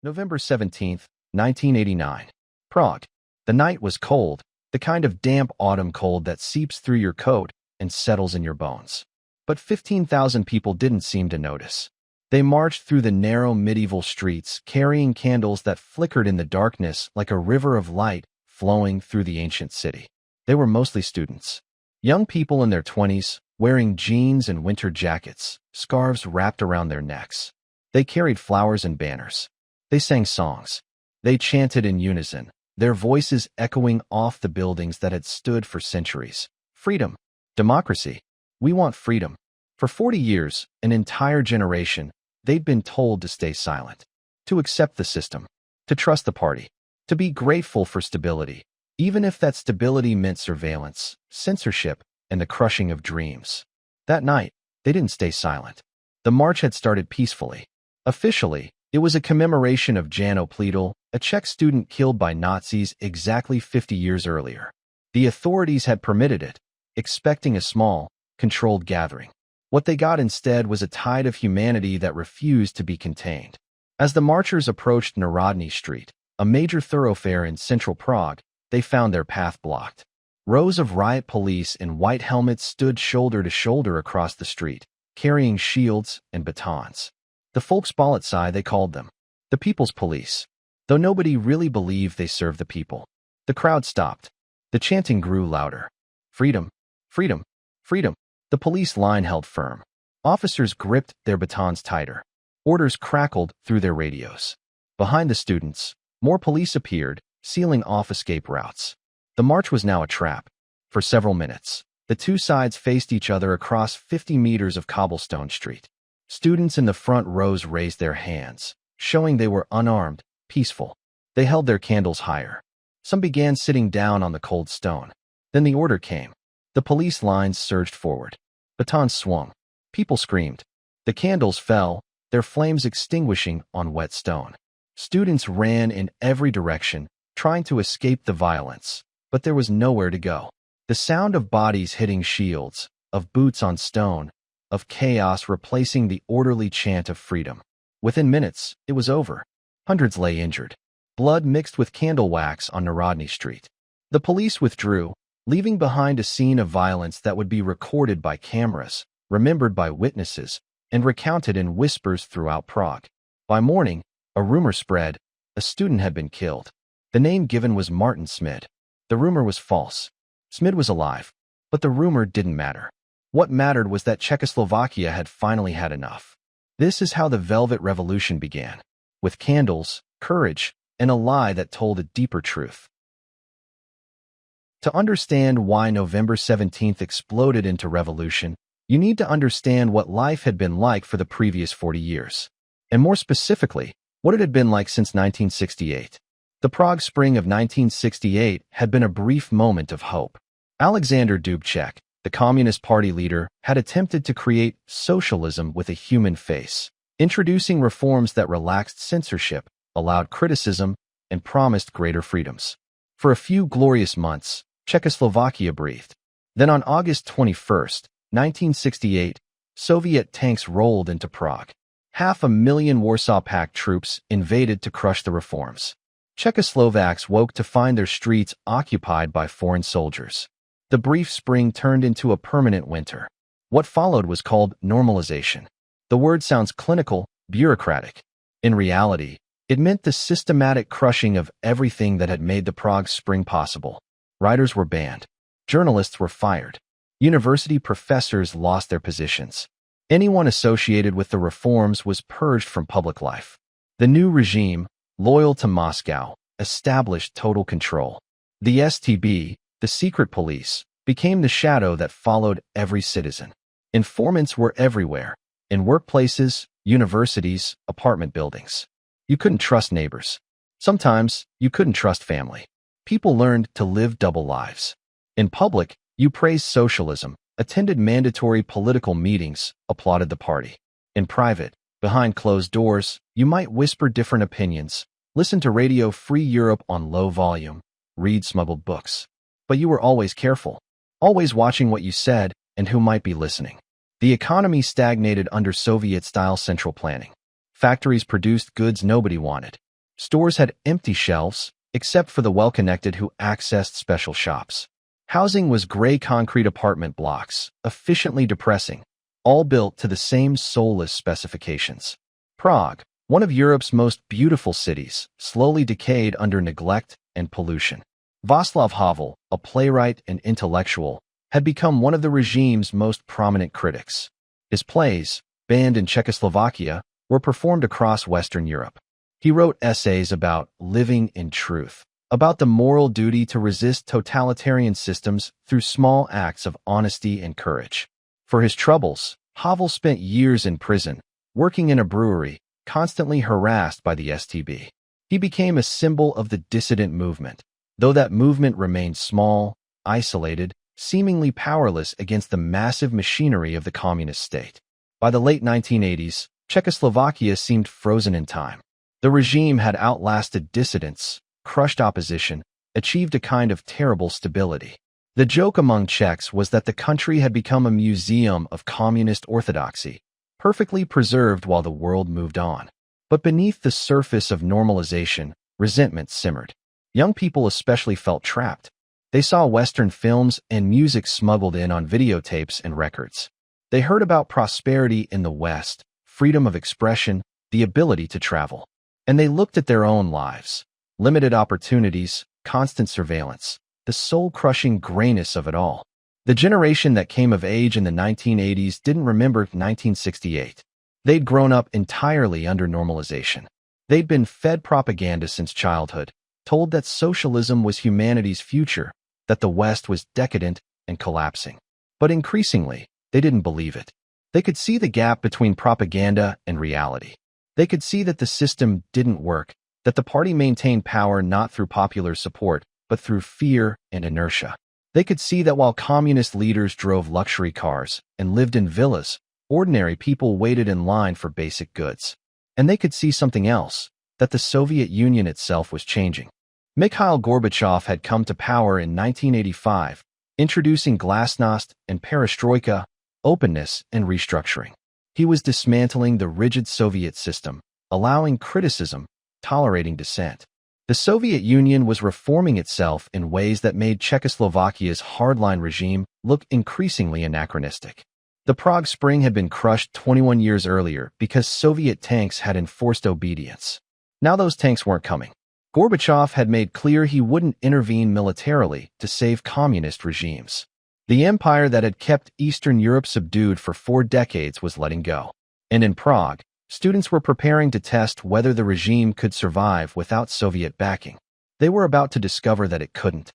November 17th, 1989. Prague. The night was cold, the kind of damp autumn cold that seeps through your coat and settles in your bones. But 15,000 people didn't seem to notice. They marched through the narrow medieval streets, carrying candles that flickered in the darkness like a river of light flowing through the ancient city. They were mostly students. Young people in their 20s, wearing jeans and winter jackets, scarves wrapped around their necks. They carried flowers and banners. They sang songs. They chanted in unison, their voices echoing off the buildings that had stood for centuries. Freedom. Democracy. We want freedom. For 40 years, an entire generation, they'd been told to stay silent, to accept the system, to trust the party, to be grateful for stability, even if that stability meant surveillance, censorship, and the crushing of dreams. That night, they didn't stay silent. The march had started peacefully. Officially, it was a commemoration of Jan Opletal, a Czech student killed by Nazis exactly 50 years earlier. The authorities had permitted it, expecting a small, controlled gathering. What they got instead was a tide of humanity that refused to be contained. As the marchers approached Narodni Street, a major thoroughfare in central Prague, they found their path blocked. Rows of riot police in white helmets stood shoulder to shoulder across the street, carrying shields and batons. The Volkspolizei, they called them. The People's Police. Though nobody really believed they served the people. The crowd stopped. The chanting grew louder. Freedom, freedom, freedom. The police line held firm. Officers gripped their batons tighter. Orders crackled through their radios. Behind the students, more police appeared, sealing off escape routes. The march was now a trap. For several minutes, the two sides faced each other across 50 meters of cobblestone street. Students in the front rows raised their hands, showing they were unarmed, peaceful. They held their candles higher. Some began sitting down on the cold stone. Then the order came. The police lines surged forward. Batons swung. People screamed. The candles fell, their flames extinguishing on wet stone. Students ran in every direction, trying to escape the violence, but there was nowhere to go. The sound of bodies hitting shields, of boots on stone, of chaos replacing the orderly chant of freedom. Within minutes, it was over. Hundreds lay injured. Blood mixed with candle wax on Narodni Street. The police withdrew, leaving behind a scene of violence that would be recorded by cameras, remembered by witnesses, and recounted in whispers throughout Prague. By morning, a rumor spread. A student had been killed. The name given was Martin Smid. The rumor was false. Smid was alive, but the rumor didn't matter. What mattered was that Czechoslovakia had finally had enough. This is how the Velvet Revolution began, with candles, courage, and a lie that told a deeper truth. To understand why November 17th exploded into revolution, you need to understand what life had been like for the previous 40 years. And more specifically, what it had been like since 1968. The Prague Spring of 1968 had been a brief moment of hope. Alexander Dubček, the Communist Party leader, had attempted to create socialism with a human face, introducing reforms that relaxed censorship, allowed criticism, and promised greater freedoms. For a few glorious months, Czechoslovakia breathed. Then on August 21st, 1968, Soviet tanks rolled into Prague. 500,000 Warsaw Pact troops invaded to crush the reforms. Czechoslovaks woke to find their streets occupied by foreign soldiers. The brief spring turned into a permanent winter. What followed was called normalization. The word sounds clinical, bureaucratic. In reality, it meant the systematic crushing of everything that had made the Prague Spring possible. Writers were banned. Journalists were fired. University professors lost their positions. Anyone associated with the reforms was purged from public life. The new regime, loyal to Moscow, established total control. The STB, the secret police, became the shadow that followed every citizen. Informants were everywhere, in workplaces, universities, apartment buildings. You couldn't trust neighbors. Sometimes, you couldn't trust family. People learned to live double lives. In public, you praised socialism, attended mandatory political meetings, applauded the party. In private, behind closed doors, you might whisper different opinions, listen to Radio Free Europe on low volume, read smuggled books. But you were always careful, always watching what you said and who might be listening. The economy stagnated under Soviet-style central planning. Factories produced goods nobody wanted. Stores had empty shelves, except for the well-connected who accessed special shops. Housing was gray concrete apartment blocks, efficiently depressing, all built to the same soulless specifications. Prague, one of Europe's most beautiful cities, slowly decayed under neglect and pollution. Václav Havel, a playwright and intellectual, had become one of the regime's most prominent critics. His plays, banned in Czechoslovakia, were performed across Western Europe. He wrote essays about living in truth, about the moral duty to resist totalitarian systems through small acts of honesty and courage. For his troubles, Havel spent years in prison, working in a brewery, constantly harassed by the STB. He became a symbol of the dissident movement, though that movement remained small, isolated, seemingly powerless against the massive machinery of the communist state. By the late 1980s, Czechoslovakia seemed frozen in time. The regime had outlasted dissidents, crushed opposition, achieved a kind of terrible stability. The joke among Czechs was that the country had become a museum of communist orthodoxy, perfectly preserved while the world moved on. But beneath the surface of normalization, resentment simmered. Young people especially felt trapped. They saw Western films and music smuggled in on videotapes and records. They heard about prosperity in the West, freedom of expression, the ability to travel. And they looked at their own lives. Limited opportunities, constant surveillance, the soul-crushing grayness of it all. The generation that came of age in the 1980s didn't remember 1968. They'd grown up entirely under normalization. They'd been fed propaganda since childhood, told that socialism was humanity's future, that the West was decadent and collapsing. But increasingly, they didn't believe it. They could see the gap between propaganda and reality. They could see that the system didn't work, that the party maintained power not through popular support, but through fear and inertia. They could see that while communist leaders drove luxury cars and lived in villas, ordinary people waited in line for basic goods. And they could see something else, that the Soviet Union itself was changing. Mikhail Gorbachev had come to power in 1985, introducing glasnost and perestroika, openness and restructuring. He was dismantling the rigid Soviet system, allowing criticism, tolerating dissent. The Soviet Union was reforming itself in ways that made Czechoslovakia's hardline regime look increasingly anachronistic. The Prague Spring had been crushed 21 years earlier because Soviet tanks had enforced obedience. Now those tanks weren't coming. Gorbachev had made clear he wouldn't intervene militarily to save communist regimes. The empire that had kept Eastern Europe subdued for 4 decades was letting go. And in Prague, students were preparing to test whether the regime could survive without Soviet backing. They were about to discover that it couldn't.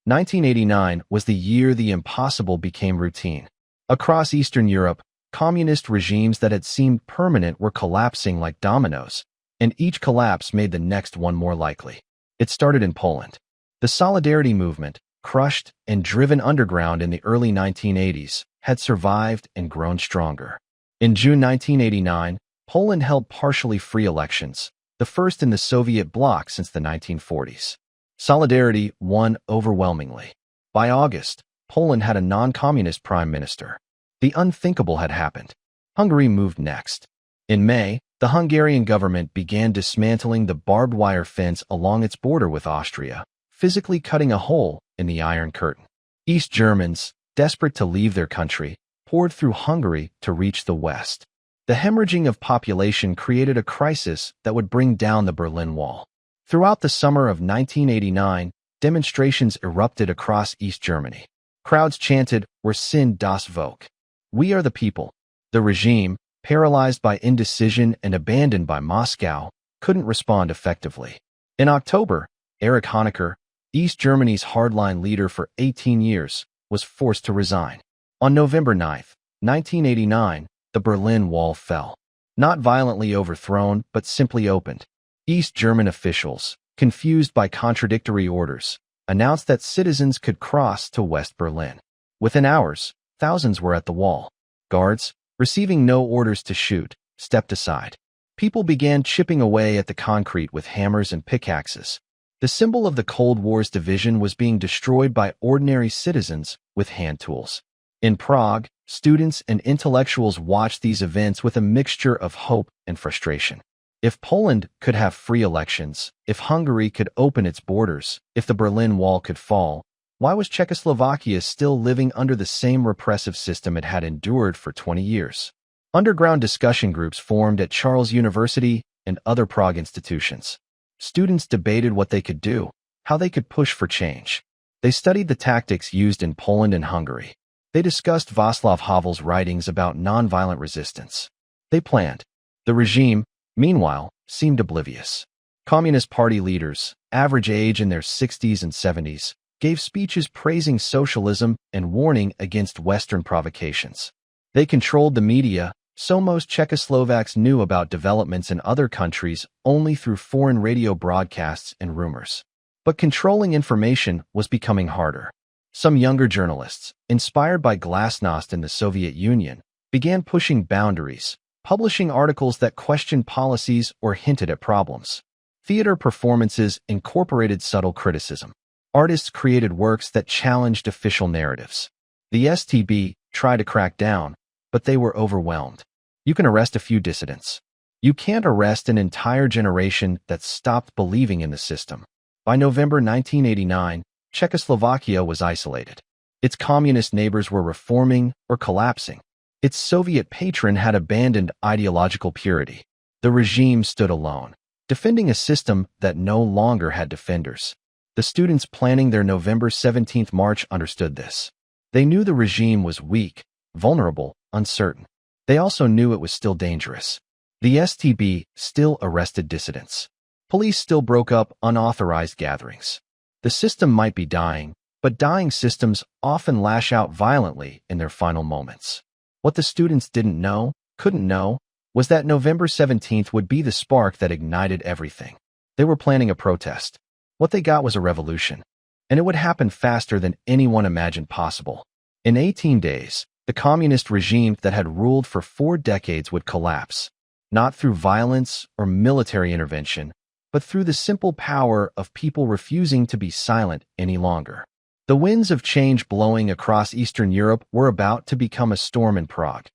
1989 was the year the impossible became routine. Across Eastern Europe, communist regimes that had seemed permanent were collapsing like dominoes, and each collapse made the next one more likely. It started in Poland. The Solidarity movement, crushed and driven underground in the early 1980s, had survived and grown stronger. In June 1989, Poland held partially free elections, the first in the Soviet bloc since the 1940s. Solidarity won overwhelmingly. By August, Poland had a non-communist prime minister. The unthinkable had happened. Hungary moved next. In May, the Hungarian government began dismantling the barbed wire fence along its border with Austria, physically cutting a hole in the Iron Curtain. East Germans, desperate to leave their country, poured through Hungary to reach the West. The hemorrhaging of population created a crisis that would bring down the Berlin Wall. Throughout the summer of 1989, demonstrations erupted across East Germany. Crowds chanted, "Wir sind das Volk." We are the people. The regime, paralyzed by indecision and abandoned by Moscow, couldn't respond effectively. In October, Erich Honecker, East Germany's hardline leader for 18 years, was forced to resign. On November 9, 1989, the Berlin Wall fell. Not violently overthrown, but simply opened. East German officials, confused by contradictory orders, announced that citizens could cross to West Berlin. Within hours, thousands were at the wall. Guards, receiving no orders to shoot, stepped aside. People began chipping away at the concrete with hammers and pickaxes. The symbol of the Cold War's division was being destroyed by ordinary citizens with hand tools. In Prague, students and intellectuals watched these events with a mixture of hope and frustration. If Poland could have free elections, if Hungary could open its borders, if the Berlin Wall could fall, why was Czechoslovakia still living under the same repressive system it had endured for 20 years? Underground discussion groups formed at Charles University and other Prague institutions. Students debated what they could do, how they could push for change. They studied the tactics used in Poland and Hungary. They discussed Václav Havel's writings about nonviolent resistance. They planned. The regime, meanwhile, seemed oblivious. Communist Party leaders, average age in their 60s and 70s, gave speeches praising socialism and warning against Western provocations. They controlled the media, so most Czechoslovaks knew about developments in other countries only through foreign radio broadcasts and rumors. But controlling information was becoming harder. Some younger journalists, inspired by glasnost in the Soviet Union, began pushing boundaries, publishing articles that questioned policies or hinted at problems. Theater performances incorporated subtle criticism. Artists created works that challenged official narratives. The STB tried to crack down, but they were overwhelmed. You can arrest a few dissidents. You can't arrest an entire generation that stopped believing in the system. By November 1989, Czechoslovakia was isolated. Its communist neighbors were reforming or collapsing. Its Soviet patron had abandoned ideological purity. The regime stood alone, defending a system that no longer had defenders. The students planning their November 17th march understood this. They knew the regime was weak, vulnerable, uncertain. They also knew it was still dangerous. The STB still arrested dissidents. Police still broke up unauthorized gatherings. The system might be dying, but dying systems often lash out violently in their final moments. What the students couldn't know, was that November 17th would be the spark that ignited everything. They were planning a protest. What they got was a revolution, and it would happen faster than anyone imagined possible. In 18 days, the communist regime that had ruled for 4 decades would collapse, not through violence or military intervention, but through the simple power of people refusing to be silent any longer. The winds of change blowing across Eastern Europe were about to become a storm in Prague.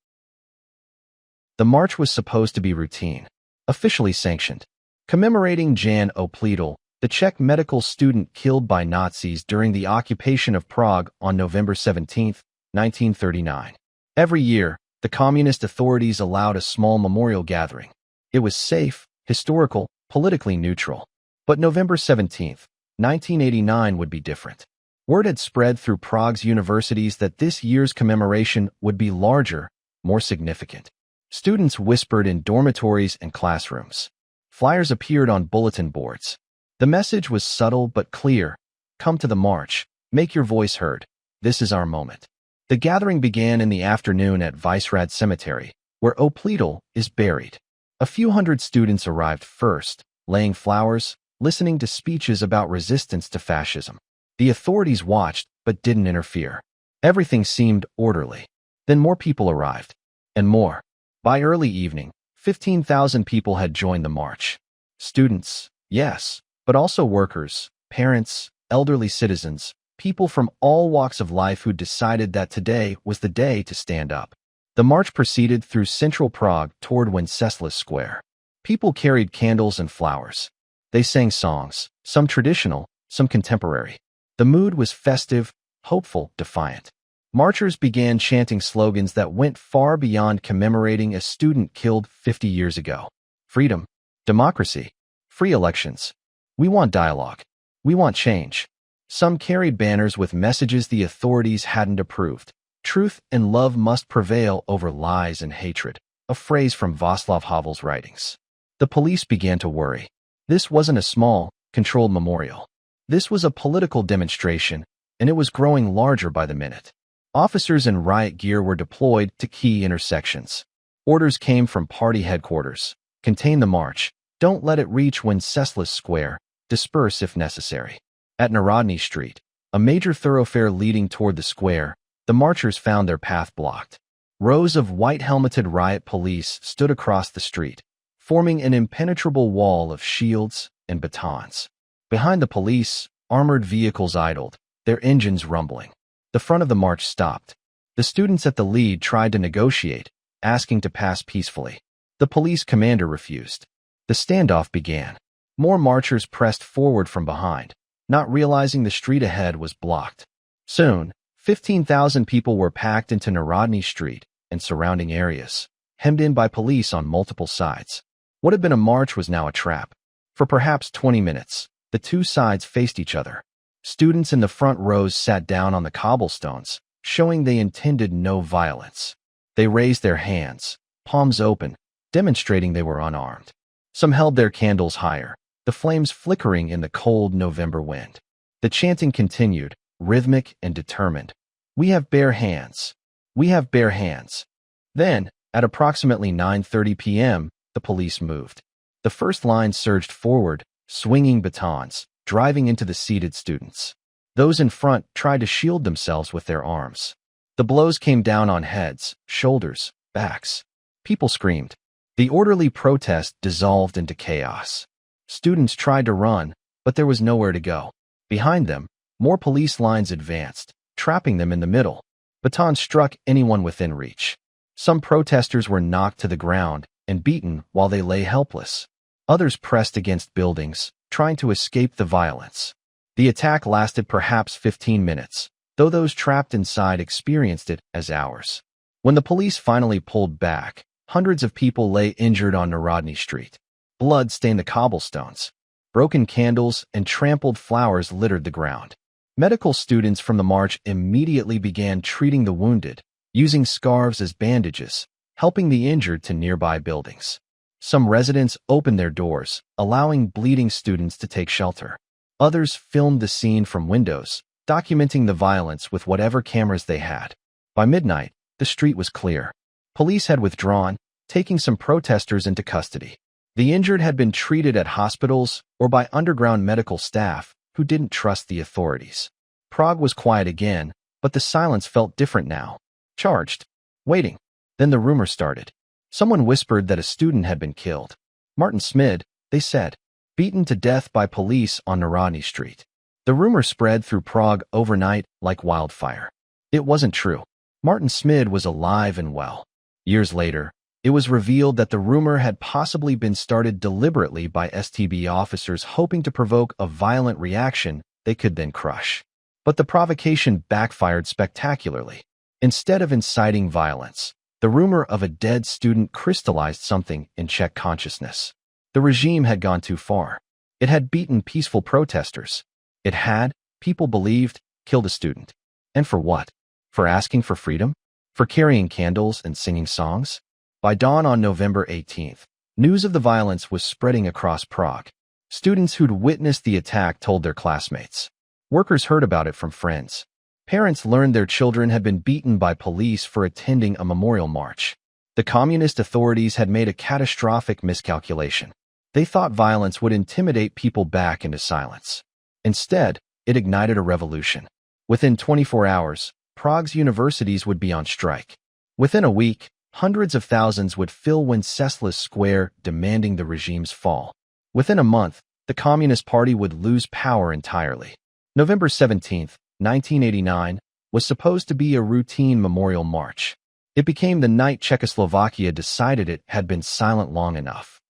The march was supposed to be routine, officially sanctioned, commemorating Jan Opletal, the Czech medical student killed by Nazis during the occupation of Prague on November 17, 1939. Every year, the communist authorities allowed a small memorial gathering. It was safe, historical, politically neutral. But November 17, 1989 would be different. Word had spread through Prague's universities that this year's commemoration would be larger, more significant. Students whispered in dormitories and classrooms. Flyers appeared on bulletin boards. The message was subtle but clear. Come to the march. Make your voice heard. This is our moment. The gathering began in the afternoon at Vyšehrad Cemetery, where Opletal is buried. A few hundred students arrived first, laying flowers, listening to speeches about resistance to fascism. The authorities watched but didn't interfere. Everything seemed orderly. Then more people arrived. And more. By early evening, 15,000 people had joined the march. Students, yes, but also workers, parents, elderly citizens, people from all walks of life who decided that today was the day to stand up. The march proceeded through central Prague toward Wenceslas Square. People carried candles and flowers. They sang songs, some traditional, some contemporary. The mood was festive, hopeful, defiant. Marchers began chanting slogans that went far beyond commemorating a student killed 50 years ago. Freedom, democracy, free elections. We want dialogue. We want change. Some carried banners with messages the authorities hadn't approved. Truth and love must prevail over lies and hatred, a phrase from Václav Havel's writings. The police began to worry. This wasn't a small, controlled memorial. This was a political demonstration, and it was growing larger by the minute. Officers in riot gear were deployed to key intersections. Orders came from party headquarters. Contain the march. Don't let it reach Wenceslas Square. Disperse if necessary. At Narodni Street, a major thoroughfare leading toward the square, the marchers found their path blocked. Rows of white-helmeted riot police stood across the street, forming an impenetrable wall of shields and batons. Behind the police, armored vehicles idled, their engines rumbling. The front of the march stopped. The students at the lead tried to negotiate, asking to pass peacefully. The police commander refused. The standoff began. More marchers pressed forward from behind, not realizing the street ahead was blocked. Soon, 15,000 people were packed into Narodni Street and surrounding areas, hemmed in by police on multiple sides. What had been a march was now a trap. For perhaps 20 minutes, the two sides faced each other. Students in the front rows sat down on the cobblestones, showing they intended no violence. They raised their hands, palms open, demonstrating they were unarmed. Some held their candles higher, the flames flickering in the cold November wind. The chanting continued, rhythmic and determined. "We have bare hands. We have bare hands." Then, at approximately 9:30 p.m., the police moved. The first line surged forward, swinging batons, driving into the seated students. Those in front tried to shield themselves with their arms. The blows came down on heads, shoulders, backs. People screamed. The orderly protest dissolved into chaos. Students tried to run, but there was nowhere to go. Behind them, more police lines advanced, trapping them in the middle. Batons struck anyone within reach. Some protesters were knocked to the ground and beaten while they lay helpless. Others pressed against buildings, trying to escape the violence. The attack lasted perhaps 15 minutes, though those trapped inside experienced it as hours. When the police finally pulled back, hundreds of people lay injured on Narodni Street. Blood stained the cobblestones. Broken candles and trampled flowers littered the ground. Medical students from the march immediately began treating the wounded, using scarves as bandages, helping the injured to nearby buildings. Some residents opened their doors, allowing bleeding students to take shelter. Others filmed the scene from windows, documenting the violence with whatever cameras they had. By midnight, the street was clear. Police had withdrawn, taking some protesters into custody. The injured had been treated at hospitals or by underground medical staff who didn't trust the authorities. Prague was quiet again, but the silence felt different now. Charged. Waiting. Then the rumor started. Someone whispered that a student had been killed. Martin Smid, they said, beaten to death by police on Narodni Street. The rumor spread through Prague overnight like wildfire. It wasn't true. Martin Smid was alive and well. Years later, it was revealed that the rumor had possibly been started deliberately by STB officers hoping to provoke a violent reaction they could then crush. But the provocation backfired spectacularly. Instead of inciting violence, the rumor of a dead student crystallized something in Czech consciousness. The regime had gone too far. It had beaten peaceful protesters. It had, people believed, killed a student. And for what? For asking for freedom? For carrying candles and singing songs? By dawn on November 18th, news of the violence was spreading across Prague. Students who'd witnessed the attack told their classmates. Workers heard about it from friends. Parents learned their children had been beaten by police for attending a memorial march. The communist authorities had made a catastrophic miscalculation. They thought violence would intimidate people back into silence. Instead, it ignited a revolution. Within 24 hours, Prague's universities would be on strike. Within a week, hundreds of thousands would fill Wenceslas Square demanding the regime's fall. Within a month, the Communist Party would lose power entirely. November 17, 1989, was supposed to be a routine memorial march. It became the night Czechoslovakia decided it had been silent long enough.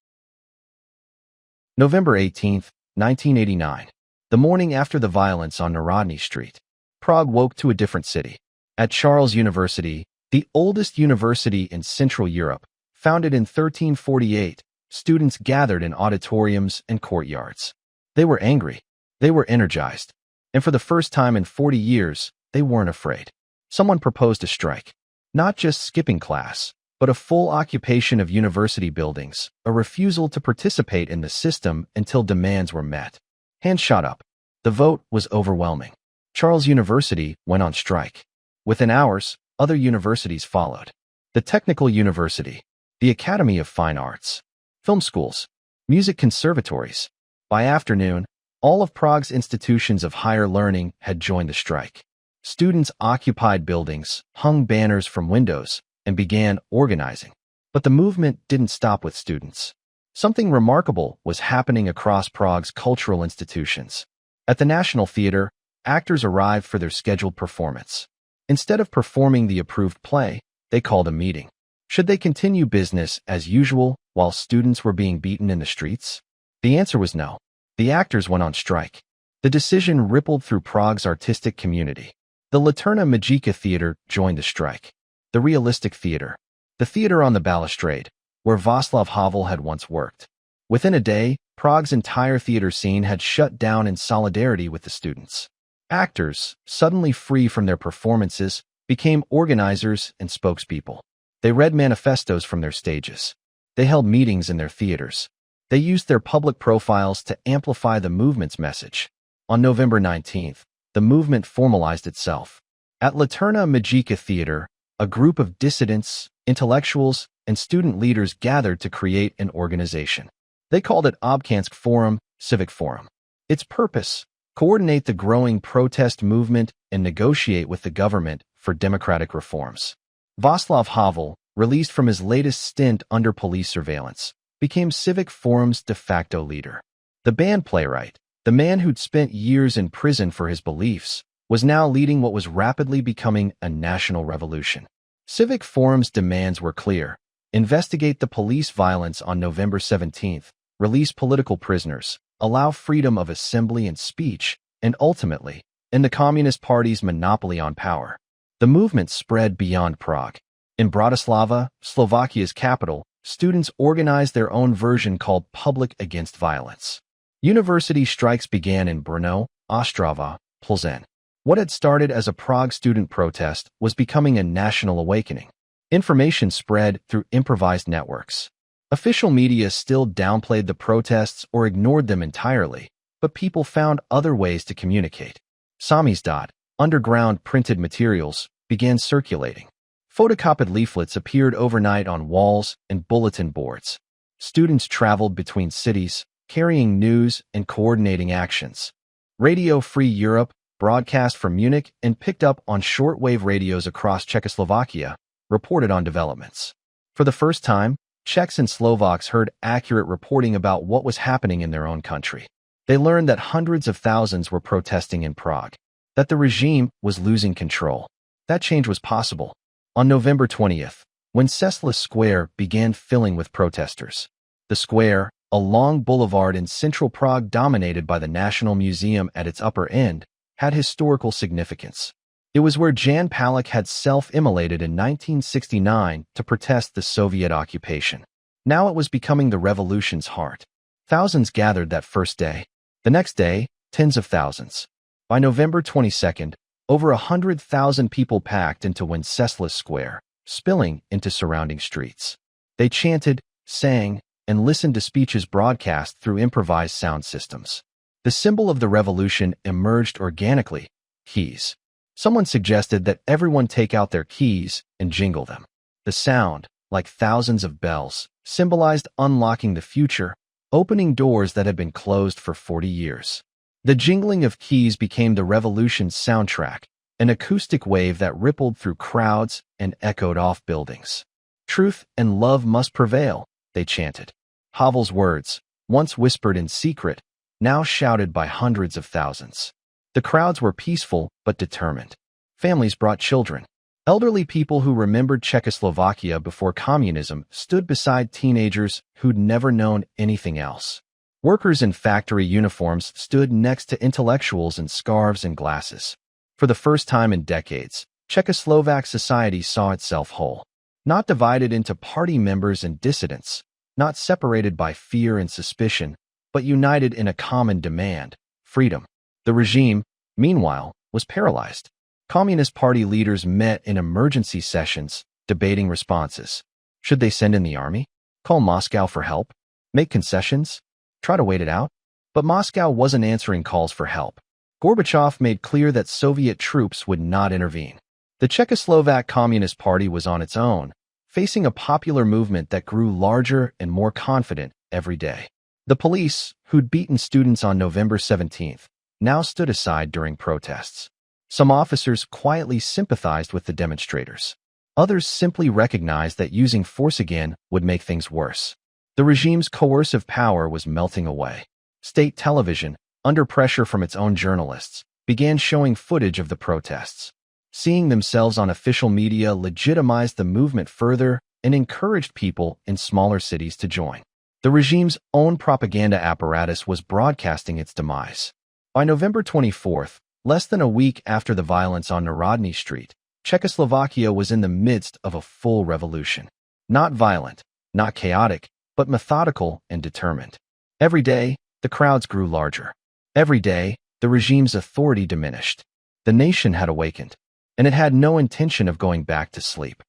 November 18, 1989, the morning after the violence on Narodni Street, Prague woke to a different city. At Charles University, the oldest university in Central Europe, founded in 1348, students gathered in auditoriums and courtyards. They were angry. They were energized. And for the first time in 40 years, they weren't afraid. Someone proposed a strike. Not just skipping class, but a full occupation of university buildings, a refusal to participate in the system until demands were met. Hands shot up. The vote was overwhelming. Charles University went on strike. Within hours, other universities followed. The Technical University, the Academy of Fine Arts, film schools, music conservatories. By afternoon, all of Prague's institutions of higher learning had joined the strike. Students occupied buildings, hung banners from windows, and began organizing. But the movement didn't stop with students. Something remarkable was happening across Prague's cultural institutions. At the National Theatre, actors arrived for their scheduled performance. Instead of performing the approved play, they called a meeting. Should they continue business as usual while students were being beaten in the streets? The answer was no. The actors went on strike. The decision rippled through Prague's artistic community. The Laterna Magica Theater joined the strike. The Realistic Theater, the theater on the balustrade, where Václav Havel had once worked. Within a day, Prague's entire theater scene had shut down in solidarity with the students. Actors, suddenly free from their performances, became organizers and spokespeople. They read manifestos from their stages. They held meetings in their theaters. They used their public profiles to amplify the movement's message. On November 19th, the movement formalized itself. At Laterna Magica Theater, a group of dissidents, intellectuals, and student leaders gathered to create an organization. They called it Občanské Forum, Civic Forum. Its purpose: coordinate the growing protest movement and negotiate with the government for democratic reforms. Václav Havel, released from his latest stint under police surveillance, became Civic Forum's de facto leader. The band playwright, the man who'd spent years in prison for his beliefs, was now leading what was rapidly becoming a national revolution. Civic Forum's demands were clear: investigate the police violence on November 17th, release political prisoners, allow freedom of assembly and speech, and ultimately, end the Communist Party's monopoly on power. The movement spread beyond Prague. In Bratislava, Slovakia's capital, students organized their own version called Public Against Violence. University strikes began in Brno, Ostrava, Plzeň. What had started as a Prague student protest was becoming a national awakening. Information spread through improvised networks. Official media still downplayed the protests or ignored them entirely, but people found other ways to communicate. Samizdat, underground printed materials, began circulating. Photocopied leaflets appeared overnight on walls and bulletin boards. Students traveled between cities, carrying news and coordinating actions. Radio Free Europe broadcast from Munich and picked up on shortwave radios across Czechoslovakia, reported on developments. For the first time, Czechs and Slovaks heard accurate reporting about what was happening in their own country. They learned that hundreds of thousands were protesting in Prague, that the regime was losing control. That change was possible. On November 20th, Wenceslas Square began filling with protesters. The square, a long boulevard in central Prague dominated by the National Museum at its upper end, had historical significance. It was where Jan Palach had self-immolated in 1969 to protest the Soviet occupation. Now it was becoming the revolution's heart. Thousands gathered that first day. The next day, tens of thousands. By November 22nd, over 100,000 people packed into Wenceslas Square, spilling into surrounding streets. They chanted, sang, and listened to speeches broadcast through improvised sound systems. The symbol of the revolution emerged organically: keys. Someone suggested that everyone take out their keys and jingle them. The sound, like thousands of bells, symbolized unlocking the future, opening doors that had been closed for 40 years. The jingling of keys became the revolution's soundtrack, an acoustic wave that rippled through crowds and echoed off buildings. Truth and love must prevail, they chanted. Havel's words, once whispered in secret, now shouted by hundreds of thousands. The crowds were peaceful but determined. Families brought children. Elderly people who remembered Czechoslovakia before communism stood beside teenagers who'd never known anything else. Workers in factory uniforms stood next to intellectuals in scarves and glasses. For the first time in decades, Czechoslovak society saw itself whole, not divided into party members and dissidents, not separated by fear and suspicion, but united in a common demand: freedom. The regime, meanwhile, was paralyzed. Communist Party leaders met in emergency sessions, debating responses. Should they send in the army? Call Moscow for help? Make concessions? Try to wait it out? But Moscow wasn't answering calls for help. Gorbachev made clear that Soviet troops would not intervene. The Czechoslovak Communist Party was on its own, facing a popular movement that grew larger and more confident every day. The police, who'd beaten students on November 17th, now stood aside during protests. Some officers quietly sympathized with the demonstrators. Others simply recognized that using force again would make things worse. The regime's coercive power was melting away. State television, under pressure from its own journalists, began showing footage of the protests. Seeing themselves on official media legitimized the movement further and encouraged people in smaller cities to join. The regime's own propaganda apparatus was broadcasting its demise. By November 24th, less than a week after the violence on Narodni Street, Czechoslovakia was in the midst of a full revolution. Not violent, not chaotic, but methodical and determined. Every day, the crowds grew larger. Every day, the regime's authority diminished. The nation had awakened, and it had no intention of going back to sleep.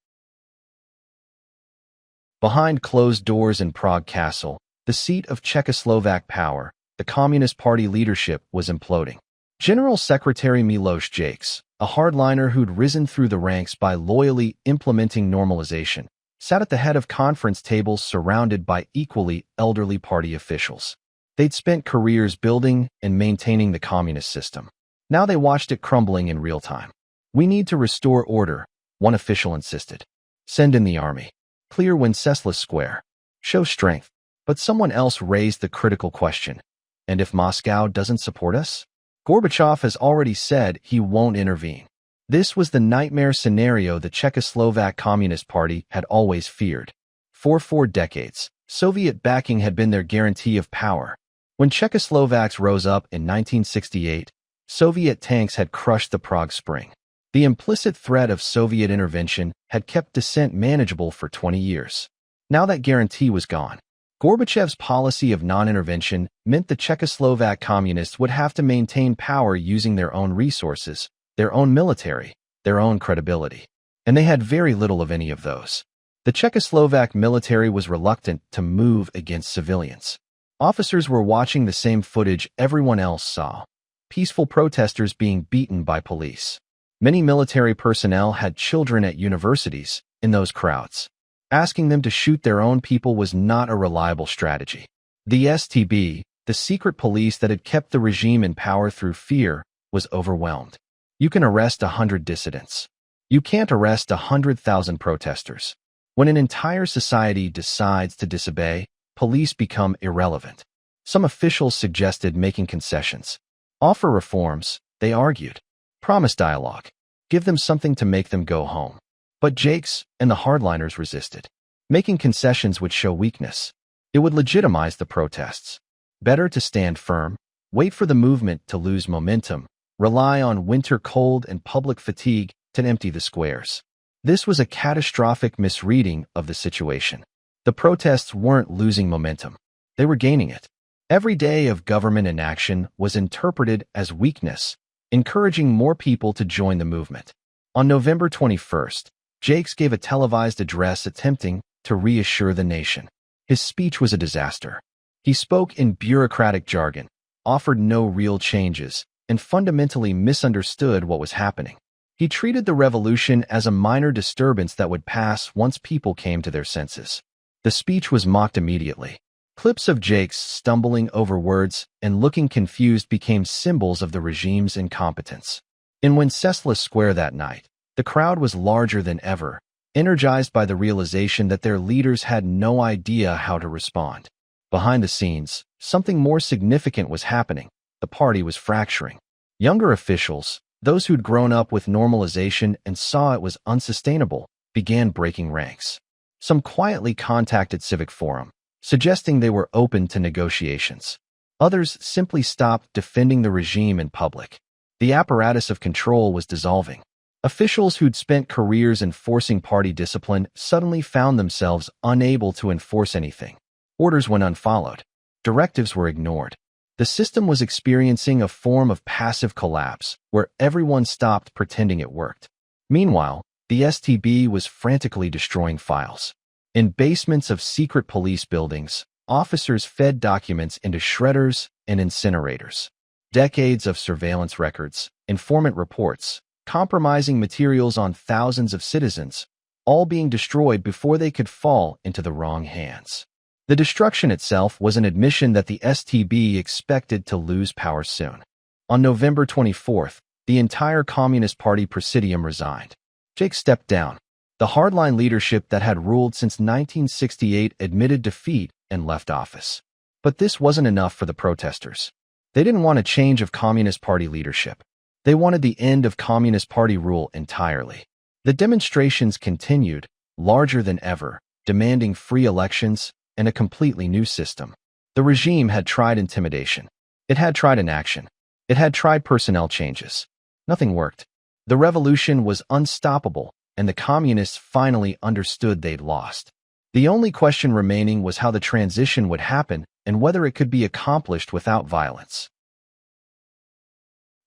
Behind closed doors in Prague Castle, the seat of Czechoslovak power, the Communist Party leadership was imploding. General Secretary Miloš Jakeš, a hardliner who'd risen through the ranks by loyally implementing normalization, sat at the head of conference tables surrounded by equally elderly party officials. They'd spent careers building and maintaining the communist system. Now they watched it crumbling in real time. "We need to restore order," one official insisted. "Send in the army. Clear Wenceslas Square. Show strength." But someone else raised the critical question. And if Moscow doesn't support us? Gorbachev has already said he won't intervene. This was the nightmare scenario the Czechoslovak Communist Party had always feared. For 4 decades, Soviet backing had been their guarantee of power. When Czechoslovaks rose up in 1968, Soviet tanks had crushed the Prague Spring. The implicit threat of Soviet intervention had kept dissent manageable for 20 years. Now that guarantee was gone. Gorbachev's policy of non-intervention meant the Czechoslovak communists would have to maintain power using their own resources, their own military, their own credibility. And they had very little of any of those. The Czechoslovak military was reluctant to move against civilians. Officers were watching the same footage everyone else saw. Peaceful protesters being beaten by police. Many military personnel had children at universities in those crowds. Asking them to shoot their own people was not a reliable strategy. The STB, the secret police that had kept the regime in power through fear, was overwhelmed. You can arrest 100 dissidents. You can't arrest 100,000 protesters. When an entire society decides to disobey, police become irrelevant. Some officials suggested making concessions. Offer reforms, they argued. Promise dialogue. Give them something to make them go home. But Jakes and the hardliners resisted. Making concessions would show weakness. It would legitimize the protests. Better to stand firm, wait for the movement to lose momentum, rely on winter cold and public fatigue to empty the squares. This was a catastrophic misreading of the situation. The protests weren't losing momentum. They were gaining it. Every day of government inaction was interpreted as weakness, encouraging more people to join the movement. On November 21st, Jakes gave a televised address attempting to reassure the nation. His speech was a disaster. He spoke in bureaucratic jargon, offered no real changes, and fundamentally misunderstood what was happening. He treated the revolution as a minor disturbance that would pass once people came to their senses. The speech was mocked immediately. Clips of Jakes stumbling over words and looking confused became symbols of the regime's incompetence. In Wenceslas Square that night, the crowd was larger than ever, energized by the realization that their leaders had no idea how to respond. Behind the scenes, something more significant was happening. The party was fracturing. Younger officials, those who'd grown up with normalization and saw it was unsustainable, began breaking ranks. Some quietly contacted Civic Forum, suggesting they were open to negotiations. Others simply stopped defending the regime in public. The apparatus of control was dissolving. Officials who'd spent careers enforcing party discipline suddenly found themselves unable to enforce anything. Orders went unfollowed. Directives were ignored. The system was experiencing a form of passive collapse, where everyone stopped pretending it worked. Meanwhile, the STB was frantically destroying files. In basements of secret police buildings, officers fed documents into shredders and incinerators. Decades of surveillance records, informant reports, compromising materials on thousands of citizens, all being destroyed before they could fall into the wrong hands. The destruction itself was an admission that the STB expected to lose power soon. On November 24th, the entire Communist Party Presidium resigned. Jakes stepped down. The hardline leadership that had ruled since 1968 admitted defeat and left office. But this wasn't enough for the protesters. They didn't want a change of Communist Party leadership. They wanted the end of Communist Party rule entirely. The demonstrations continued, larger than ever, demanding free elections and a completely new system. The regime had tried intimidation. It had tried inaction. It had tried personnel changes. Nothing worked. The revolution was unstoppable, and the communists finally understood they'd lost. The only question remaining was how the transition would happen and whether it could be accomplished without violence.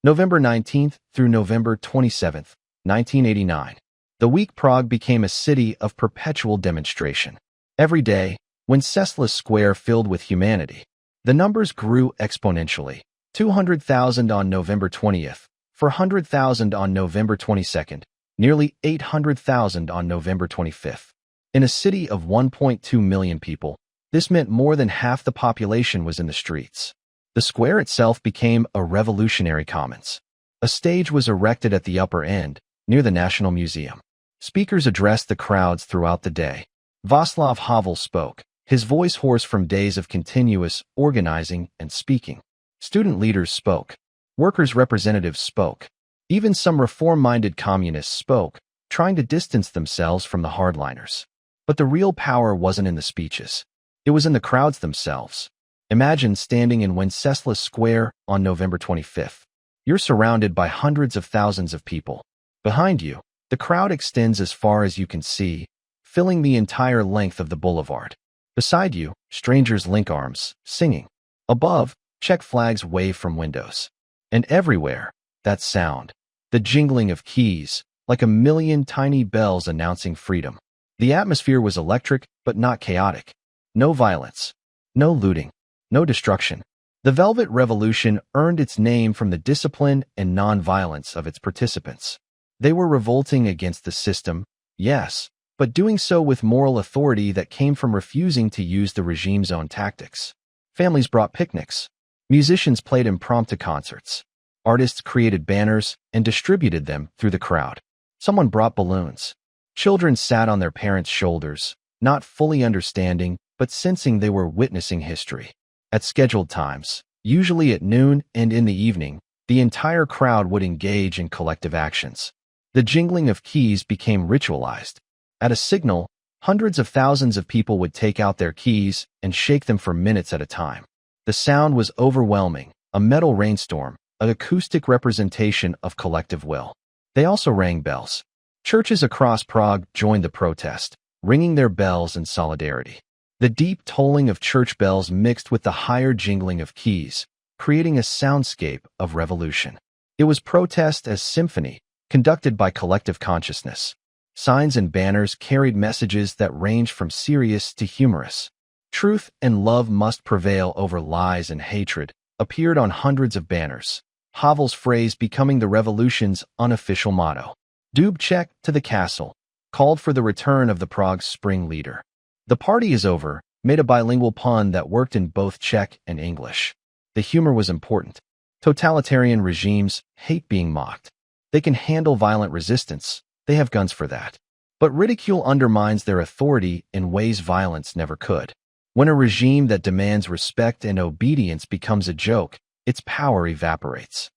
November 19th through November 27th, 1989. The week Prague became a city of perpetual demonstration. Every day, Wenceslas Square filled with humanity. The numbers grew exponentially. 200,000 on November 20th, 400,000 on November 22nd, nearly 800,000 on November 25th. In a city of 1.2 million people, this meant more than half the population was in the streets. The square itself became a revolutionary commons. A stage was erected at the upper end, near the National Museum. Speakers addressed the crowds throughout the day. Václav Havel spoke, his voice hoarse from days of continuous organizing and speaking. Student leaders spoke. Workers' representatives spoke. Even some reform-minded communists spoke, trying to distance themselves from the hardliners. But the real power wasn't in the speeches. It was in the crowds themselves. Imagine standing in Wenceslas Square on November 25th. You're surrounded by hundreds of thousands of people. Behind you, the crowd extends as far as you can see, filling the entire length of the boulevard. Beside you, strangers link arms, singing. Above, Czech flags wave from windows. And everywhere, that sound, the jingling of keys, like a million tiny bells announcing freedom. The atmosphere was electric, but not chaotic. No violence. No looting. No destruction. The Velvet Revolution earned its name from the discipline and non-violence of its participants. They were revolting against the system, yes, but doing so with moral authority that came from refusing to use the regime's own tactics. Families brought picnics. Musicians played impromptu concerts. Artists created banners and distributed them through the crowd. Someone brought balloons. Children sat on their parents' shoulders, not fully understanding, but sensing they were witnessing history. At scheduled times, usually at noon and in the evening, the entire crowd would engage in collective actions. The jingling of keys became ritualized. At a signal, hundreds of thousands of people would take out their keys and shake them for minutes at a time. The sound was overwhelming, a metal rainstorm, an acoustic representation of collective will. They also rang bells. Churches across Prague joined the protest, ringing their bells in solidarity. The deep tolling of church bells mixed with the higher jingling of keys, creating a soundscape of revolution. It was protest as symphony, conducted by collective consciousness. Signs and banners carried messages that ranged from serious to humorous. Truth and love must prevail over lies and hatred appeared on hundreds of banners. Havel's phrase becoming the revolution's unofficial motto. Dubček to the castle, called for the return of the Prague spring leader. The party is over made a bilingual pun that worked in both Czech and English. The humor was important. Totalitarian regimes hate being mocked. They can handle violent resistance. They have guns for that. But ridicule undermines their authority in ways violence never could. When a regime that demands respect and obedience becomes a joke, its power evaporates.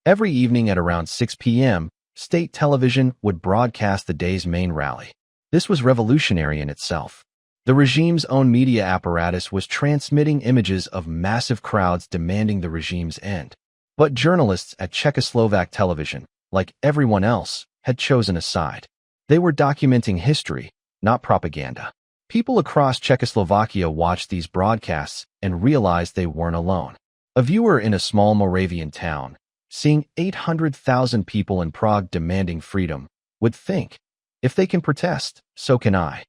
Every evening at around 6 p.m., state television would broadcast the day's main rally. This was revolutionary in itself. The regime's own media apparatus was transmitting images of massive crowds demanding the regime's end. But journalists at Czechoslovak television, like everyone else, had chosen a side. They were documenting history, not propaganda. People across Czechoslovakia watched these broadcasts and realized they weren't alone. A viewer in a small Moravian town, seeing 800,000 people in Prague demanding freedom, would think, if they can protest, so can I.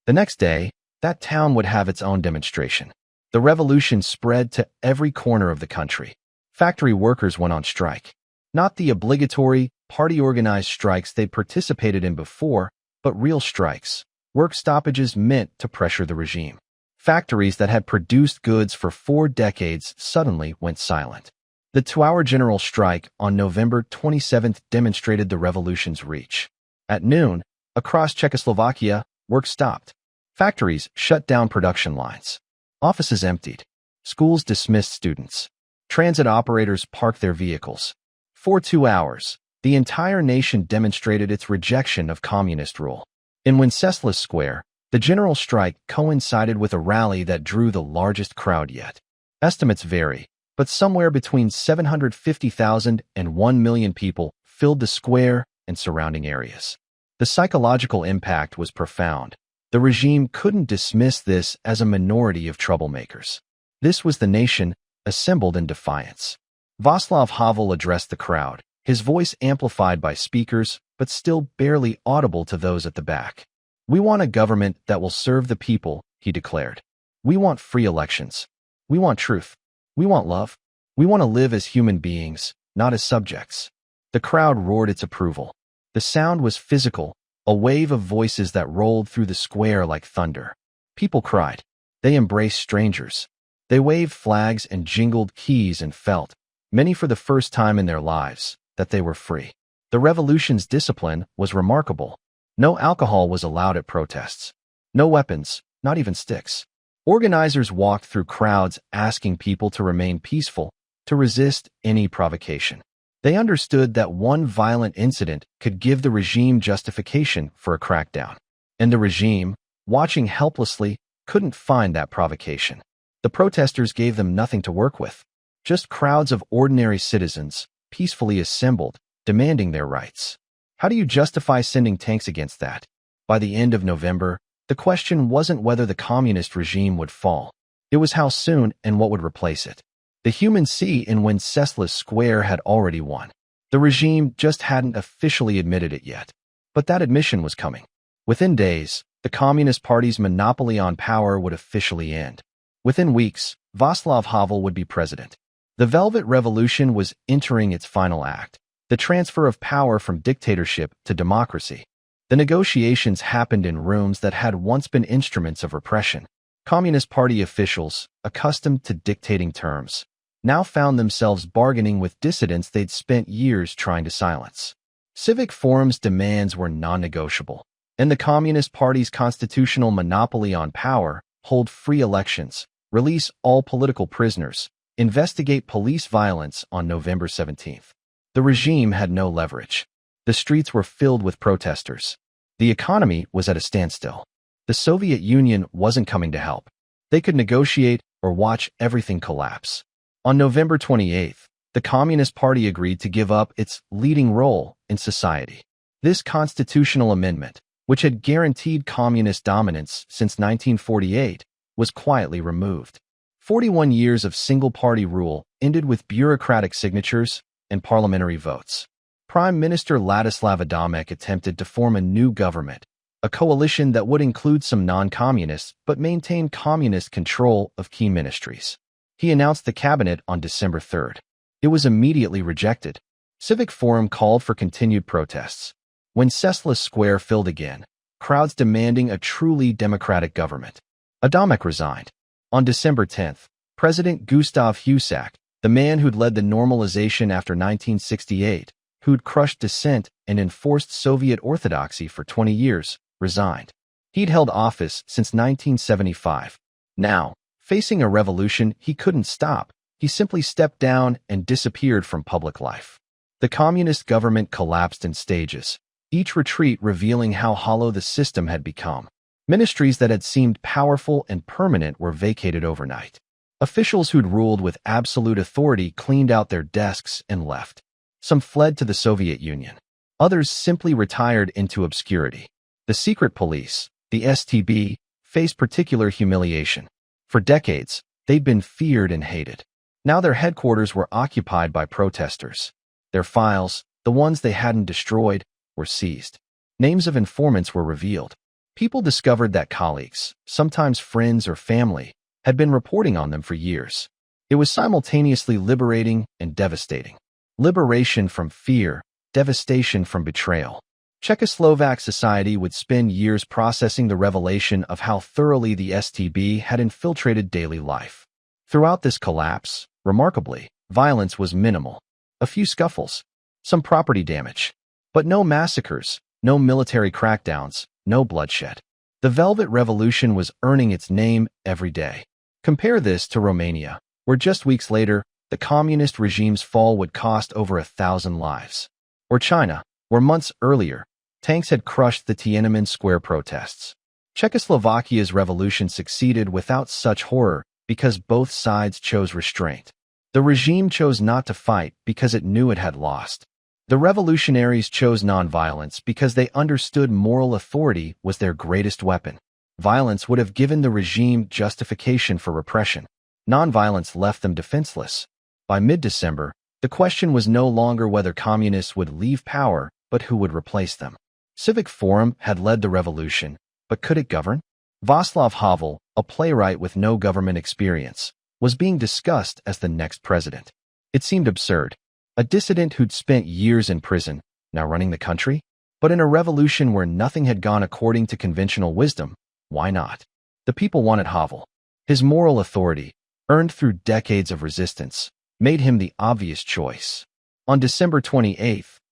The next day, that town would have its own demonstration. The revolution spread to every corner of the country. Factory workers went on strike. Not the obligatory, party-organized strikes they'd participated in before, but real strikes. Work stoppages meant to pressure the regime. Factories that had produced goods for 4 decades suddenly went silent. The 2-hour general strike on November 27th demonstrated the revolution's reach. At noon, across Czechoslovakia, work stopped. Factories shut down production lines. Offices emptied. Schools dismissed students. Transit operators parked their vehicles. For 2 hours, The entire nation demonstrated its rejection of communist rule. In Wenceslas Square, the general strike coincided with a rally that drew the largest crowd yet. Estimates vary, but somewhere between 750,000 and 1 million people filled the square and surrounding areas. The psychological impact was profound. The regime couldn't dismiss this as a minority of troublemakers. This was the nation assembled in defiance. Václav Havel addressed the crowd, his voice amplified by speakers, but still barely audible to those at the back. "We want a government that will serve the people," he declared. "We want free elections. We want truth. We want love. We want to live as human beings, not as subjects." The crowd roared its approval. The sound was physical, a wave of voices that rolled through the square like thunder. People cried. They embraced strangers. They waved flags and jingled keys and felt, many for the first time in their lives, that they were free. The revolution's discipline was remarkable. No alcohol was allowed at protests. No weapons, not even sticks. Organizers walked through crowds asking people to remain peaceful, to resist any provocation. They understood that one violent incident could give the regime justification for a crackdown. And the regime, watching helplessly, couldn't find that provocation. The protesters gave them nothing to work with. Just crowds of ordinary citizens, peacefully assembled, demanding their rights. How do you justify sending tanks against that? By the end of November, the question wasn't whether the communist regime would fall. It was how soon and what would replace it. The human sea in Wenceslas Square had already won. The regime just hadn't officially admitted it yet. But that admission was coming. Within days, the Communist Party's monopoly on power would officially end. Within weeks, Václav Havel would be president. The Velvet Revolution was entering its final act, the transfer of power from dictatorship to democracy. The negotiations happened in rooms that had once been instruments of repression. Communist Party officials, accustomed to dictating terms, now found themselves bargaining with dissidents they'd spent years trying to silence. Civic forum's demands were non-negotiable, and the Communist Party's constitutional monopoly on power, hold free elections, release all political prisoners, investigate police violence on November 17th. The regime had no leverage. The streets were filled with protesters. The economy was at a standstill. The Soviet Union wasn't coming to help. They could negotiate or watch everything collapse. On November 28th, the Communist Party agreed to give up its leading role in society. This constitutional amendment, which had guaranteed communist dominance since 1948, was quietly removed. 41 years of single-party rule ended with bureaucratic signatures and parliamentary votes. Prime Minister Ladislav Adamek attempted to form a new government, a coalition that would include some non-communists but maintain communist control of key ministries. He announced the cabinet on December 3rd. It was immediately rejected. Civic Forum called for continued protests. Wenceslas Square filled again, crowds demanding a truly democratic government. Adamek resigned. On December 10th, President Gustav Husak, the man who'd led the normalization after 1968, who'd crushed dissent and enforced Soviet orthodoxy for 20 years, resigned. He'd held office since 1975. Now, facing a revolution he couldn't stop, he simply stepped down and disappeared from public life. The communist government collapsed in stages, each retreat revealing how hollow the system had become. Ministries that had seemed powerful and permanent were vacated overnight. Officials who'd ruled with absolute authority cleaned out their desks and left. Some fled to the Soviet Union. Others simply retired into obscurity. The secret police, the STB, faced particular humiliation. For decades, they'd been feared and hated. Now their headquarters were occupied by protesters. Their files, the ones they hadn't destroyed, were seized. Names of informants were revealed. People discovered that colleagues, sometimes friends or family, had been reporting on them for years. It was simultaneously liberating and devastating. Liberation from fear, devastation from betrayal. Czechoslovak society would spend years processing the revelation of how thoroughly the STB had infiltrated daily life. Throughout this collapse, remarkably, violence was minimal. A few scuffles, some property damage, but no massacres, no military crackdowns, no bloodshed. The Velvet Revolution was earning its name every day. Compare this to Romania, where just weeks later, the communist regime's fall would cost over 1,000 lives. Or China, where months earlier, tanks had crushed the Tiananmen Square protests. Czechoslovakia's revolution succeeded without such horror because both sides chose restraint. The regime chose not to fight because it knew it had lost. The revolutionaries chose nonviolence because they understood moral authority was their greatest weapon. Violence would have given the regime justification for repression. Nonviolence left them defenseless. By mid-December, the question was no longer whether communists would leave power, but who would replace them. Civic Forum had led the revolution, but could it govern? Václav Havel, a playwright with no government experience, was being discussed as the next president. It seemed absurd. A dissident who'd spent years in prison, now running the country? But in a revolution where nothing had gone according to conventional wisdom, why not? The people wanted Havel. His moral authority, earned through decades of resistance, made him the obvious choice. On December 28,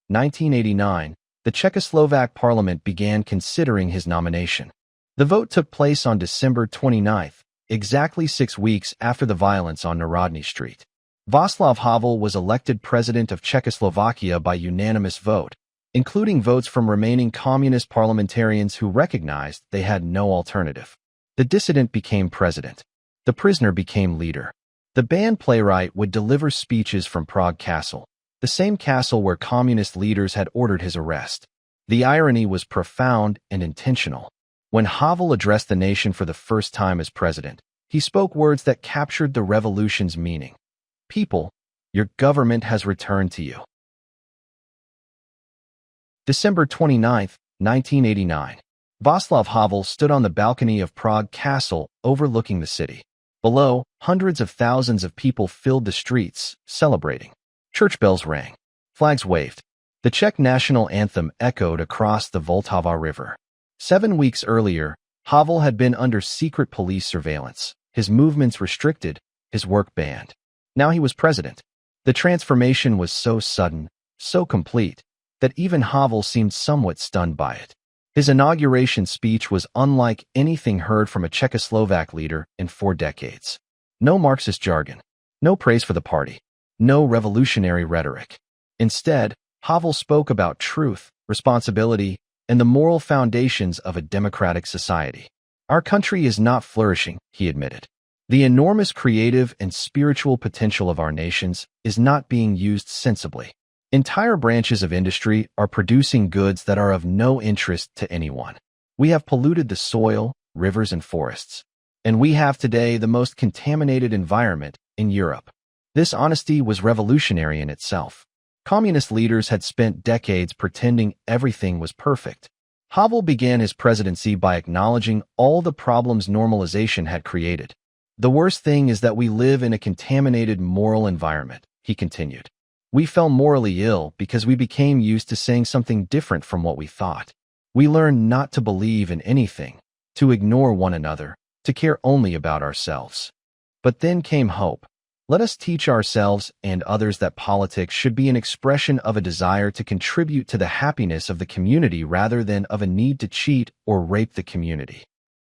1989, the Czechoslovak parliament began considering his nomination. The vote took place on December 29, exactly 6 weeks after the violence on Narodni Street. Václav Havel was elected president of Czechoslovakia by unanimous vote, including votes from remaining communist parliamentarians who recognized they had no alternative. The dissident became president. The prisoner became leader. The banned playwright would deliver speeches from Prague Castle, the same castle where communist leaders had ordered his arrest. The irony was profound and intentional. When Havel addressed the nation for the first time as president, he spoke words that captured the revolution's meaning. People, your government has returned to you. December 29, 1989. Václav Havel stood on the balcony of Prague Castle overlooking the city. Below, hundreds of thousands of people filled the streets, celebrating. Church bells rang. Flags waved. The Czech national anthem echoed across the Vltava River. 7 weeks earlier, Havel had been under secret police surveillance, his movements restricted, his work banned. Now he was president. The transformation was so sudden, so complete, that even Havel seemed somewhat stunned by it. His inauguration speech was unlike anything heard from a Czechoslovak leader in 4 decades. No Marxist jargon, no praise for the party, no revolutionary rhetoric. Instead, Havel spoke about truth, responsibility, and the moral foundations of a democratic society. Our country is not flourishing, he admitted. The enormous creative and spiritual potential of our nations is not being used sensibly. Entire branches of industry are producing goods that are of no interest to anyone. We have polluted the soil, rivers, and forests. And we have today the most contaminated environment in Europe. This honesty was revolutionary in itself. Communist leaders had spent decades pretending everything was perfect. Havel began his presidency by acknowledging all the problems normalization had created. The worst thing is that we live in a contaminated moral environment, he continued. We fell morally ill because we became used to saying something different from what we thought. We learned not to believe in anything, to ignore one another, to care only about ourselves. But then came hope. Let us teach ourselves and others that politics should be an expression of a desire to contribute to the happiness of the community rather than of a need to cheat or rape the community.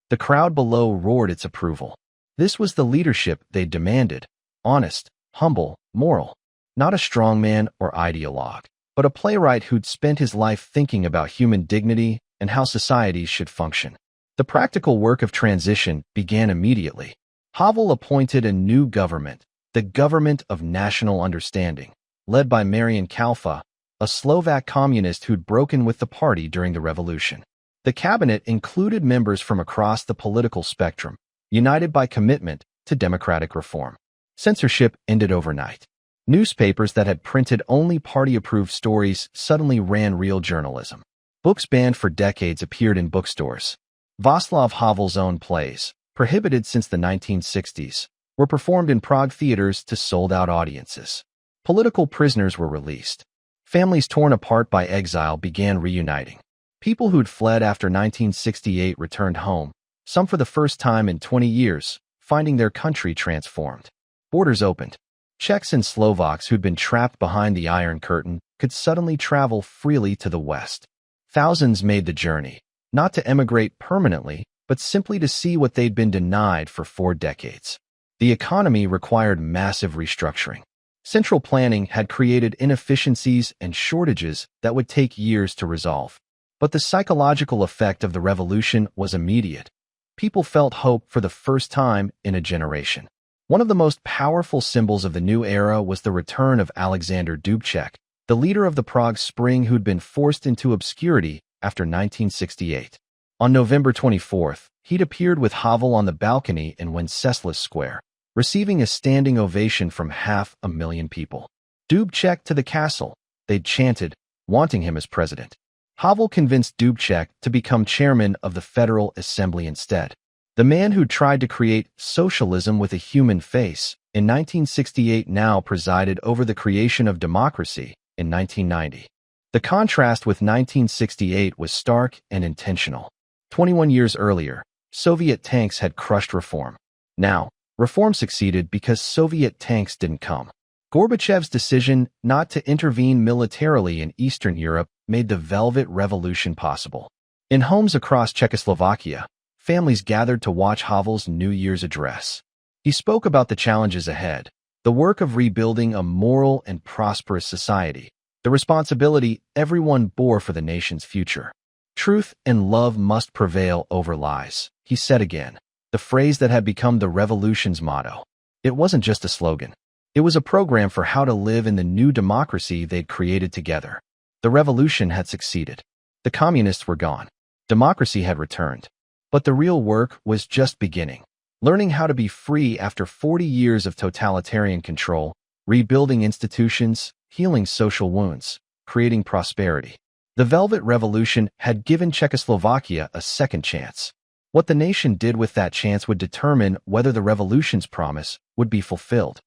The crowd below roared its approval. This was the leadership they demanded, honest, humble, moral. Not a strongman or ideologue, but a playwright who'd spent his life thinking about human dignity and how societies should function. The practical work of transition began immediately. Havel appointed a new government, the Government of National Understanding, led by Marian Kalfa, a Slovak communist who'd broken with the party during the revolution. The cabinet included members from across the political spectrum, united by commitment to democratic reform. Censorship ended overnight. Newspapers that had printed only party-approved stories suddenly ran real journalism. Books banned for decades appeared in bookstores. Václav Havel's own plays, prohibited since the 1960s, were performed in Prague theaters to sold-out audiences. Political prisoners were released. Families torn apart by exile began reuniting. People who'd fled after 1968 returned home, some for the first time in 20 years, finding their country transformed. Borders opened. Czechs and Slovaks who'd been trapped behind the Iron Curtain could suddenly travel freely to the West. Thousands made the journey, not to emigrate permanently, but simply to see what they'd been denied for 4 decades. The economy required massive restructuring. Central planning had created inefficiencies and shortages that would take years to resolve. But the psychological effect of the revolution was immediate. People felt hope for the first time in a generation. One of the most powerful symbols of the new era was the return of Alexander Dubček, the leader of the Prague Spring who'd been forced into obscurity after 1968. On November 24th, he'd appeared with Havel on the balcony in Wenceslas Square, receiving a standing ovation from 500,000 people. Dubček to the castle, they'd chanted, wanting him as president. Havel convinced Dubček to become chairman of the Federal Assembly instead. The man who tried to create socialism with a human face in 1968 now presided over the creation of democracy in 1990. The contrast with 1968 was stark and intentional. 21 years earlier, Soviet tanks had crushed reform. Now, reform succeeded because Soviet tanks didn't come. Gorbachev's decision not to intervene militarily in Eastern Europe made the Velvet Revolution possible. In homes across Czechoslovakia, families gathered to watch Havel's New Year's address. He spoke about the challenges ahead, the work of rebuilding a moral and prosperous society, the responsibility everyone bore for the nation's future. Truth and love must prevail over lies, he said again, the phrase that had become the revolution's motto. It wasn't just a slogan. It was a program for how to live in the new democracy they'd created together. The revolution had succeeded. The communists were gone. Democracy had returned. But the real work was just beginning. Learning how to be free after 40 years of totalitarian control, rebuilding institutions, healing social wounds, creating prosperity. The Velvet Revolution had given Czechoslovakia a second chance. What the nation did with that chance would determine whether the revolution's promise would be fulfilled.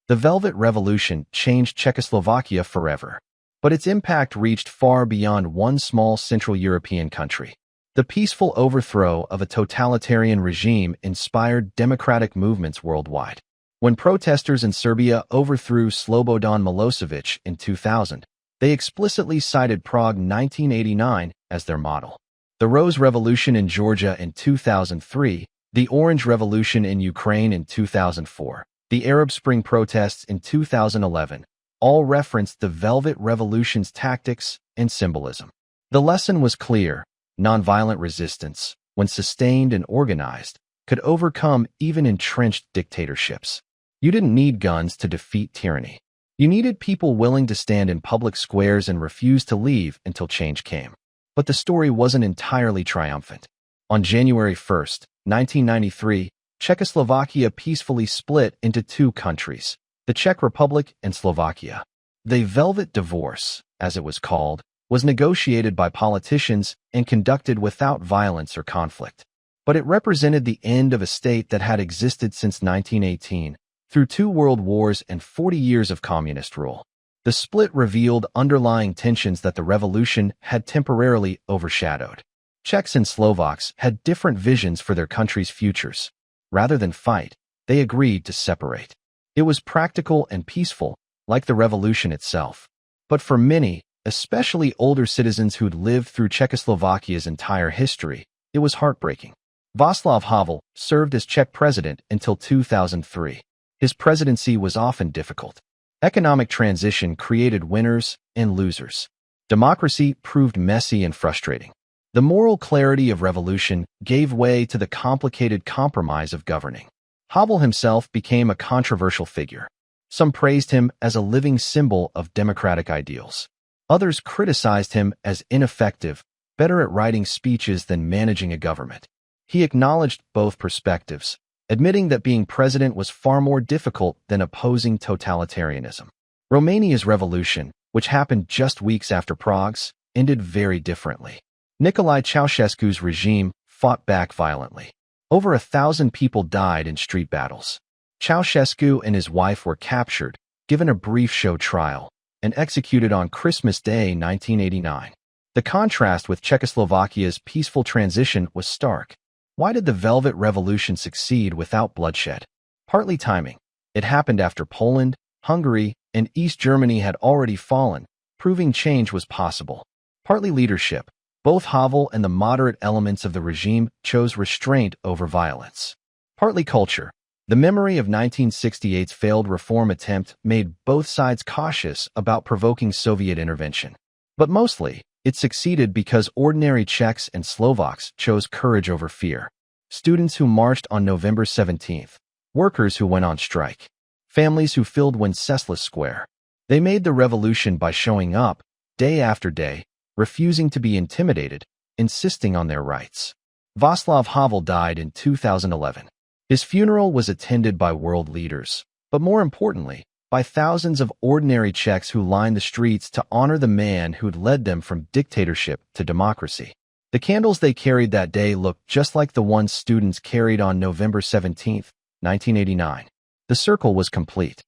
The Velvet Revolution changed Czechoslovakia forever, but its impact reached far beyond one small Central European country. The peaceful overthrow of a totalitarian regime inspired democratic movements worldwide. When protesters in Serbia overthrew Slobodan Milosevic in 2000, they explicitly cited Prague 1989 as their model. The Rose Revolution in Georgia in 2003, the Orange Revolution in Ukraine in 2004, the Arab Spring protests in 2011, all referenced the Velvet Revolution's tactics and symbolism. The lesson was clear: nonviolent resistance, when sustained and organized, could overcome even entrenched dictatorships. You didn't need guns to defeat tyranny. You needed people willing to stand in public squares and refuse to leave until change came. But the story wasn't entirely triumphant. On January 1st, 1993, Czechoslovakia peacefully split into two countries, the Czech Republic and Slovakia. The Velvet Divorce, as it was called, was negotiated by politicians and conducted without violence or conflict. But it represented the end of a state that had existed since 1918, through 2 world wars and 40 years of communist rule. The split revealed underlying tensions that the revolution had temporarily overshadowed. Czechs and Slovaks had different visions for their country's futures. Rather than fight, they agreed to separate. It was practical and peaceful, like the revolution itself. But for many, especially older citizens who'd lived through Czechoslovakia's entire history, it was heartbreaking. Václav Havel served as Czech president until 2003. His presidency was often difficult. Economic transition created winners and losers. Democracy proved messy and frustrating. The moral clarity of revolution gave way to the complicated compromise of governing. Havel himself became a controversial figure. Some praised him as a living symbol of democratic ideals. Others criticized him as ineffective, better at writing speeches than managing a government. He acknowledged both perspectives, admitting that being president was far more difficult than opposing totalitarianism. Romania's revolution, which happened just weeks after Prague's, ended very differently. Nicolae Ceausescu's regime fought back violently. Over 1,000 people died in street battles. Ceausescu and his wife were captured, given a brief show trial, and executed on Christmas Day 1989. The contrast with Czechoslovakia's peaceful transition was stark. Why did the Velvet Revolution succeed without bloodshed? Partly timing. It happened after Poland, Hungary, and East Germany had already fallen, proving change was possible. Partly leadership. Both Havel and the moderate elements of the regime chose restraint over violence. Partly culture. The memory of 1968's failed reform attempt made both sides cautious about provoking Soviet intervention. But mostly, it succeeded because ordinary Czechs and Slovaks chose courage over fear. Students who marched on November 17th, workers who went on strike, families who filled Wenceslas Square. They made the revolution by showing up, day after day, refusing to be intimidated, insisting on their rights. Václav Havel died in 2011. His funeral was attended by world leaders, but more importantly, by thousands of ordinary Czechs who lined the streets to honor the man who'd led them from dictatorship to democracy. The candles they carried that day looked just like the ones students carried on November 17, 1989. The circle was complete.